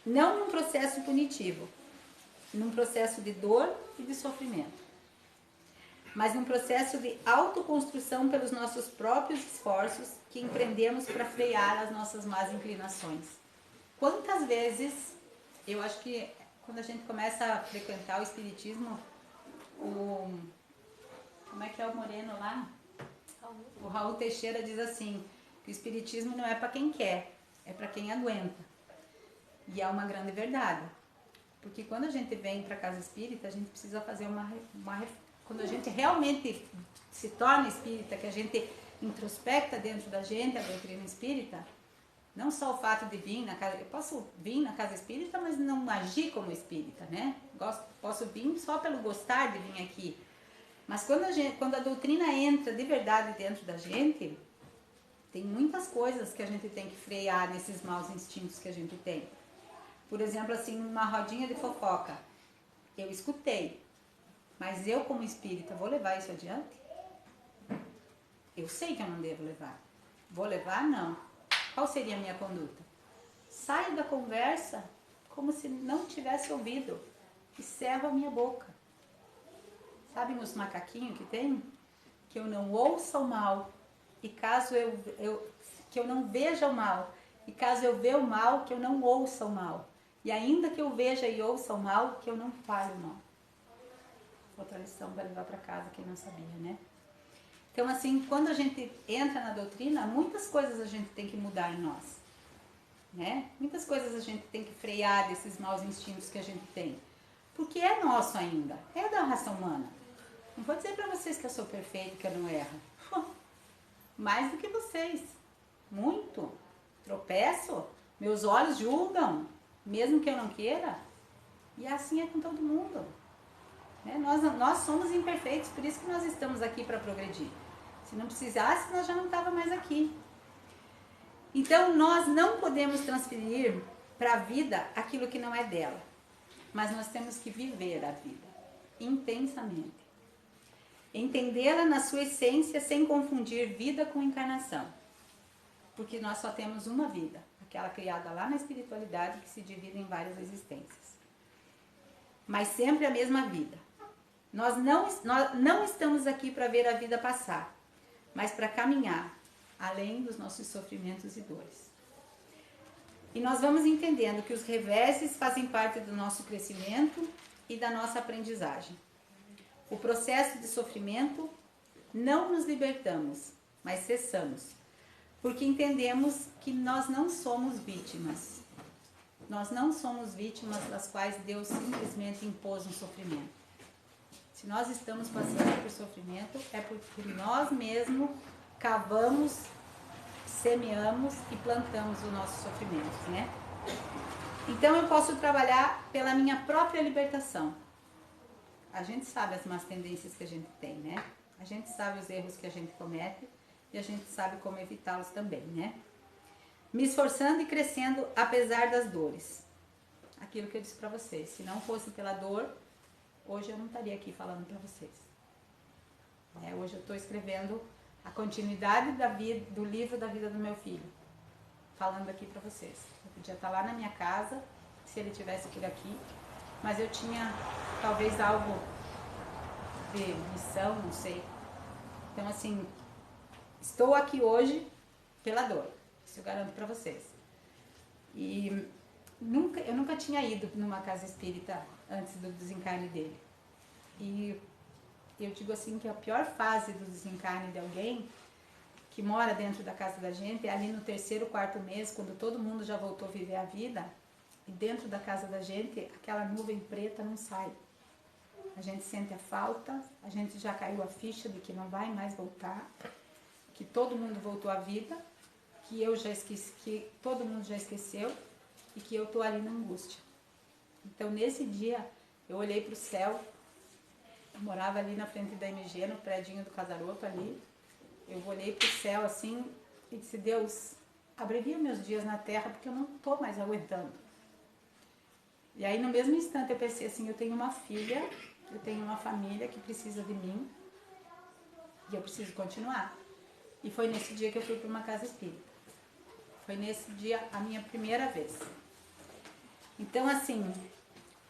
não num processo punitivo, num processo de dor e de sofrimento, mas num processo de autoconstrução pelos nossos próprios esforços que empreendemos para frear as nossas más inclinações. Quantas vezes, eu acho que quando a gente começa a frequentar o espiritismo, como é que é o moreno lá? O Raul Teixeira diz assim, que o espiritismo não é para quem quer, é para quem aguenta. E é uma grande verdade. Porque quando a gente vem para a casa espírita, a gente precisa fazer quando a gente realmente se torna espírita, que a gente introspecta dentro da gente a doutrina espírita, Não só o fato de vir na casa, eu posso vir na casa espírita, mas não agir como espírita, né? Posso vir só pelo gostar de vir aqui. Mas quando a doutrina entra de verdade dentro da gente, tem muitas coisas que a gente tem que frear nesses maus instintos que a gente tem. Por exemplo, assim, uma rodinha de fofoca. Eu escutei, mas eu como espírita vou levar isso adiante? Eu sei que eu não devo levar. Vou levar? Não. Qual seria a minha conduta? Saio da conversa como se não tivesse ouvido e cerro a minha boca. Sabem os macaquinhos que tem? Que eu não ouça o mal e caso que eu não veja o mal e caso eu veja o mal, que eu não ouça o mal. E ainda que eu veja e ouça o mal, que eu não fale o mal. Outra lição vai levar para casa, quem não sabia, né? Então, assim, quando a gente entra na doutrina, muitas coisas a gente tem que mudar em nós, né? Muitas coisas a gente tem que frear desses maus instintos que a gente tem. Porque é nosso ainda, é da raça humana. Não vou dizer para vocês que eu sou perfeito, que eu não erro. Mais do que vocês. Muito. Tropeço, meus olhos julgam, mesmo que eu não queira. E assim é com todo mundo. Né? Nós somos imperfeitos, por isso que nós estamos aqui para progredir. Se não precisasse, nós já não estávamos mais aqui. Então, nós não podemos transferir para a vida aquilo que não é dela. Mas nós temos que viver a vida intensamente. Entendê-la na sua essência sem confundir vida com encarnação. Porque nós só temos uma vida, aquela criada lá na espiritualidade que se divide em várias existências. Mas sempre a mesma vida. Nós não estamos aqui para ver a vida passar, mas para caminhar além dos nossos sofrimentos e dores. E nós vamos entendendo que os reveses fazem parte do nosso crescimento e da nossa aprendizagem. O processo de sofrimento não nos libertamos, mas cessamos, porque entendemos que nós não somos vítimas. Nós não somos vítimas das quais Deus simplesmente impôs um sofrimento. Se nós estamos passando por sofrimento, é porque nós mesmos cavamos, semeamos e plantamos os nossos sofrimentos, né? Então eu posso trabalhar pela minha própria libertação. A gente sabe as más tendências que a gente tem, né? A gente sabe os erros que a gente comete e a gente sabe como evitá-los também, né? Me esforçando e crescendo apesar das dores. Aquilo que eu disse para vocês, se não fosse pela dor, hoje eu não estaria aqui falando para vocês. Hoje eu estou escrevendo a continuidade do livro da vida do meu filho, falando aqui para vocês. Eu podia estar lá na minha casa, se ele estivesse por aqui, mas eu tinha talvez algo de missão, não sei. Então, assim, estou aqui hoje pela dor, isso eu garanto para vocês. E eu nunca tinha ido numa casa espírita antes do desencarne dele. E eu digo assim que a pior fase do desencarne de alguém que mora dentro da casa da gente é ali no 3º, 4º mês, quando todo mundo já voltou a viver a vida, e dentro da casa da gente aquela nuvem preta não sai. A gente sente a falta, a gente já caiu a ficha de que não vai mais voltar, que todo mundo voltou à vida, que eu já esqueci, que todo mundo já esqueceu e que eu tô ali na angústia. Então nesse dia eu olhei para o céu, eu morava ali na frente da MG, no predinho do Casaroto ali, eu olhei para o céu assim e disse: Deus, abrevia meus dias na terra porque eu não tô mais aguentando. E aí no mesmo instante eu pensei assim, eu tenho uma filha, eu tenho uma família que precisa de mim e eu preciso continuar. E foi nesse dia que eu fui para uma casa espírita. Foi nesse dia a minha primeira vez. Então assim,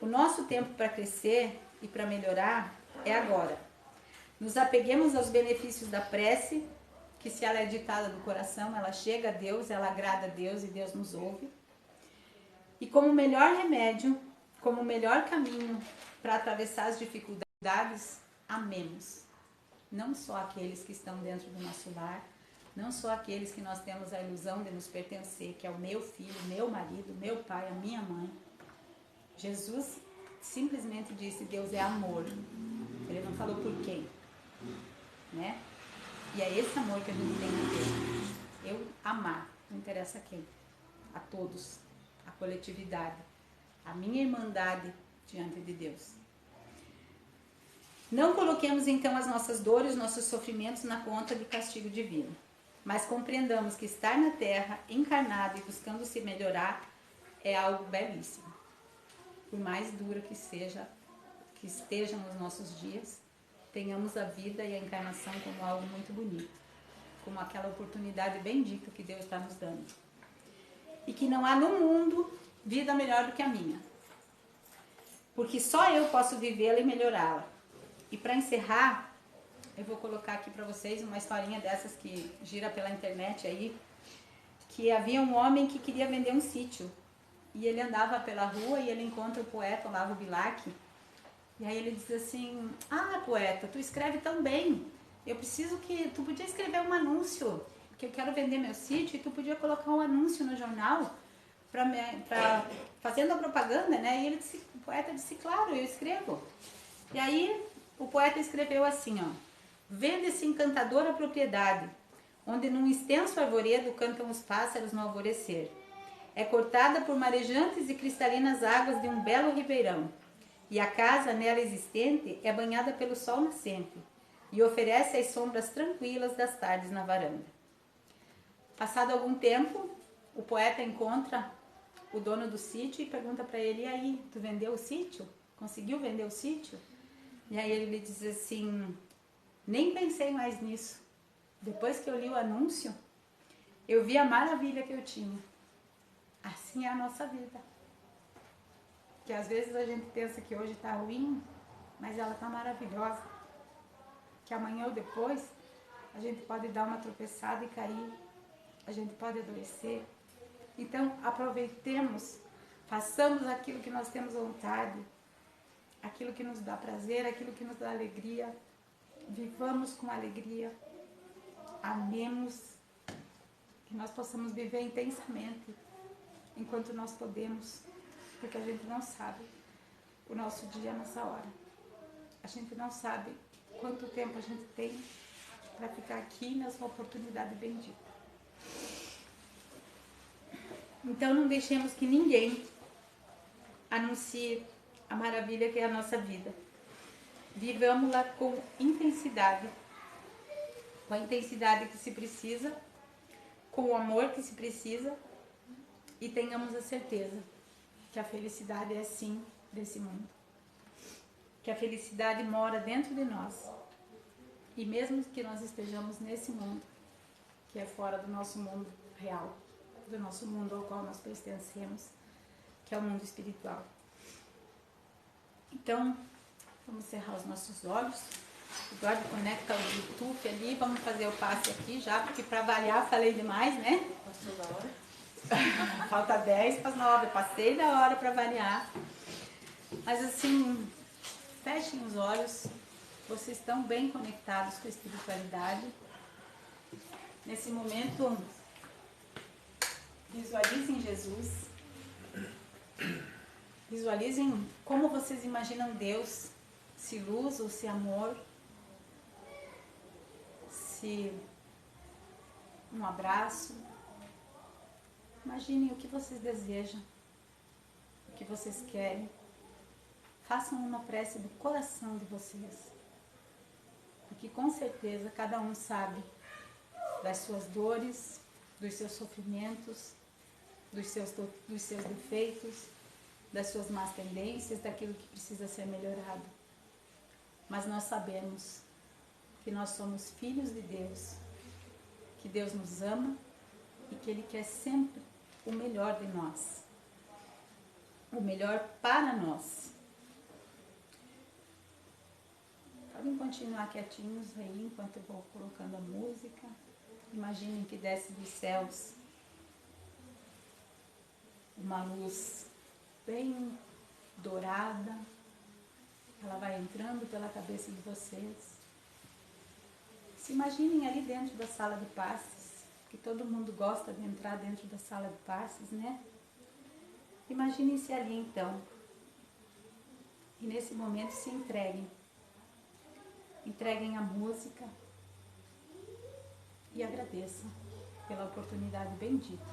o nosso tempo para crescer e para melhorar é agora. Nos apeguemos aos benefícios da prece, que se ela é ditada do coração, ela chega a Deus, ela agrada a Deus e Deus nos ouve. E como melhor remédio, como melhor caminho para atravessar as dificuldades, amemos. Não só aqueles que estão dentro do nosso lar, não só aqueles que nós temos a ilusão de nos pertencer, que é o meu filho, meu marido, meu pai, a minha mãe. Jesus simplesmente disse: Deus é amor. Ele não falou por quem, né? E é esse amor que a gente tem que ter. Eu amar, não interessa quem. a todos, a coletividade, a minha irmandade diante de Deus. Não coloquemos então as nossas dores, nossos sofrimentos na conta de castigo divino, mas compreendamos que estar na Terra, encarnado e buscando se melhorar, é algo belíssimo. Por mais dura que seja, que estejam os nossos dias, tenhamos a vida e a encarnação como algo muito bonito, como aquela oportunidade bendita que Deus está nos dando. E que não há no mundo vida melhor do que a minha, porque só eu posso vivê-la e melhorá-la. E para encerrar, eu vou colocar aqui para vocês uma historinha dessas que gira pela internet aí, que havia um homem que queria vender um sítio. E ele andava pela rua e ele encontra o poeta Olavo Bilac. E aí ele diz assim: ah, poeta, tu escreve tão bem. Eu preciso que... Tu podia escrever um anúncio, que eu quero vender meu sítio, e tu podia colocar um anúncio no jornal fazendo a propaganda, né? E ele disse, o poeta disse, claro, eu escrevo. E aí o poeta escreveu assim, ó: vende-se encantadora propriedade, onde num extenso arvoredo cantam os pássaros no alvorecer. É cortada por marejantes e cristalinas águas de um belo ribeirão, e a casa nela existente é banhada pelo sol nascente, e oferece as sombras tranquilas das tardes na varanda. Passado algum tempo, o poeta encontra o dono do sítio e pergunta para ele: e aí, tu vendeu o sítio? Conseguiu vender o sítio? E aí ele diz assim: nem pensei mais nisso. Depois que eu li o anúncio, eu vi a maravilha que eu tinha. Assim é a nossa vida. Que às vezes a gente pensa que hoje está ruim, mas ela está maravilhosa. Que amanhã ou depois a gente pode dar uma tropeçada e cair, a gente pode adoecer. Então aproveitemos, façamos aquilo que nós temos vontade, aquilo que nos dá prazer, aquilo que nos dá alegria. Vivamos com alegria, amemos, que nós possamos viver intensamente enquanto nós podemos, porque a gente não sabe o nosso dia nessa hora. A gente não sabe quanto tempo a gente tem para ficar aqui nessa oportunidade bendita. Então não deixemos que ninguém anuncie a maravilha que é a nossa vida. Vivamos-la com intensidade, com a intensidade que se precisa, com o amor que se precisa, e tenhamos a certeza que a felicidade é sim desse mundo. Que a felicidade mora dentro de nós. E mesmo que nós estejamos nesse mundo, que é fora do nosso mundo real, do nosso mundo ao qual nós pertencemos, que é o mundo espiritual. Então, vamos cerrar os nossos olhos. Eduardo, conecta o Bluetooth ali. Vamos fazer o passe aqui já, porque para variar falei demais, né? Passou da hora. Falta 10 para as 9. Eu passei da hora para variar. Mas assim, fechem os olhos. Vocês estão bem conectados com a espiritualidade. Nesse momento, visualizem Jesus. Visualizem como vocês imaginam Deus, se luz ou se amor, se um abraço. Imaginem o que vocês desejam, o que vocês querem. Façam uma prece do coração de vocês, porque com certeza cada um sabe das suas dores, dos seus sofrimentos, dos seus defeitos, das suas más tendências, daquilo que precisa ser melhorado. Mas nós sabemos que nós somos filhos de Deus, que Deus nos ama e que Ele quer sempre o melhor de nós, o melhor para nós. Podem continuar quietinhos aí enquanto eu vou colocando a música. Imaginem que desce dos céus uma luz bem dourada. Ela vai entrando pela cabeça de vocês. Se imaginem ali dentro da sala de passes, que todo mundo gosta de entrar dentro da sala de passes, né? Imaginem-se ali então. E nesse momento se entreguem. Entreguem a música e agradeçam pela oportunidade bendita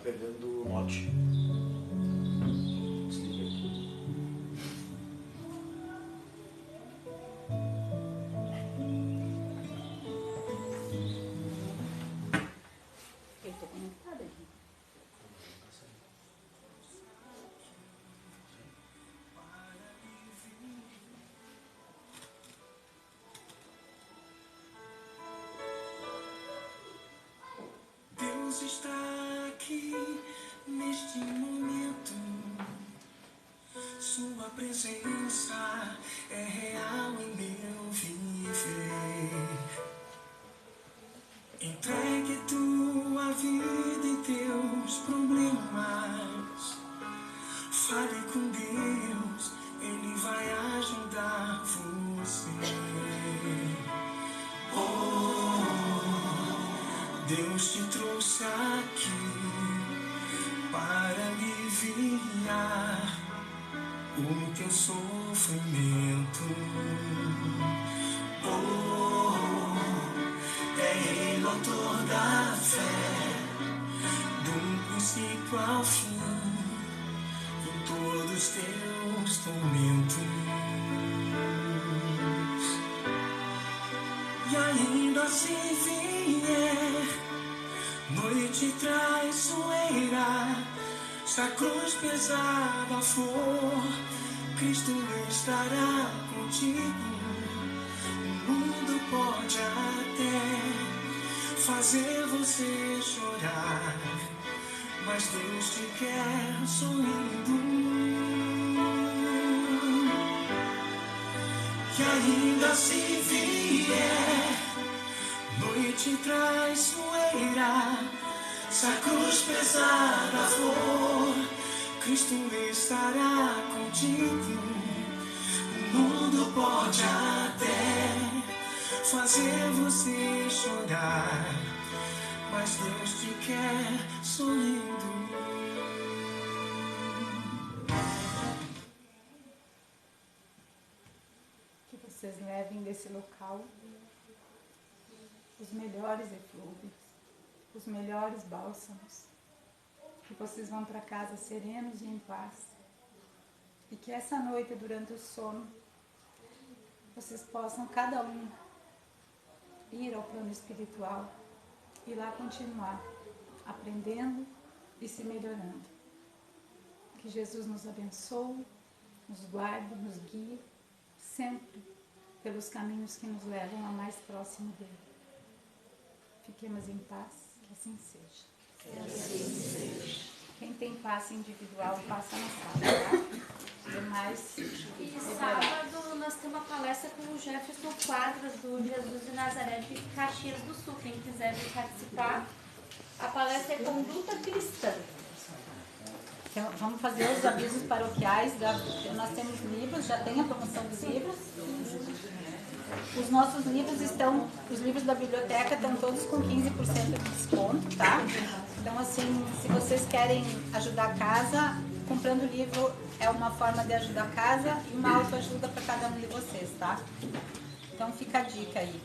pegando o note. Desliga aqui. Eu tô conectada aqui. Deus está aqui neste momento. Sua presença é real em meu viver. Entregue tua vida e teus problemas. Fale com Deus, Ele vai ajudar você. Deus te trouxe aqui para aliviar o teu sofrimento. É Ele, autor da fé, do princípio ao fim, em todos os teus tormentos. E ainda se vier noite traiçoeira, se a cruz pesada for, Cristo estará contigo. O mundo pode até fazer você chorar, mas Deus te quer sorrindo. E ainda se vier noite traiçoeira, se a cruz pesada for, Cristo estará contigo. O mundo pode até fazer você chorar, mas Deus te quer sorrindo. Que vocês levem desse local os melhores eflúvios, os melhores bálsamos, que vocês vão para casa serenos e em paz, e que essa noite, durante o sono, vocês possam cada um ir ao plano espiritual e lá continuar aprendendo e se melhorando. Que Jesus nos abençoe, nos guarde, nos guie sempre pelos caminhos que nos levam ao mais próximo dele. Fiquemos em paz, que assim seja. Que assim seja. Quem tem passe individual, passa na sala, tá? Demais. E sábado nós temos uma palestra com o Jefferson Quadras, do Jesus de Nazaré de Caxias do Sul. Quem quiser vir participar, a palestra é Conduta Cristã. Então, vamos fazer os avisos paroquiais. Nós temos livros, já tem a promoção dos livros. Os nossos livros estão, os livros da biblioteca estão todos com 15% de desconto, tá? Então, assim, se vocês querem ajudar a casa, comprando livro é uma forma de ajudar a casa e uma autoajuda para cada um de vocês, tá? Então, fica a dica aí.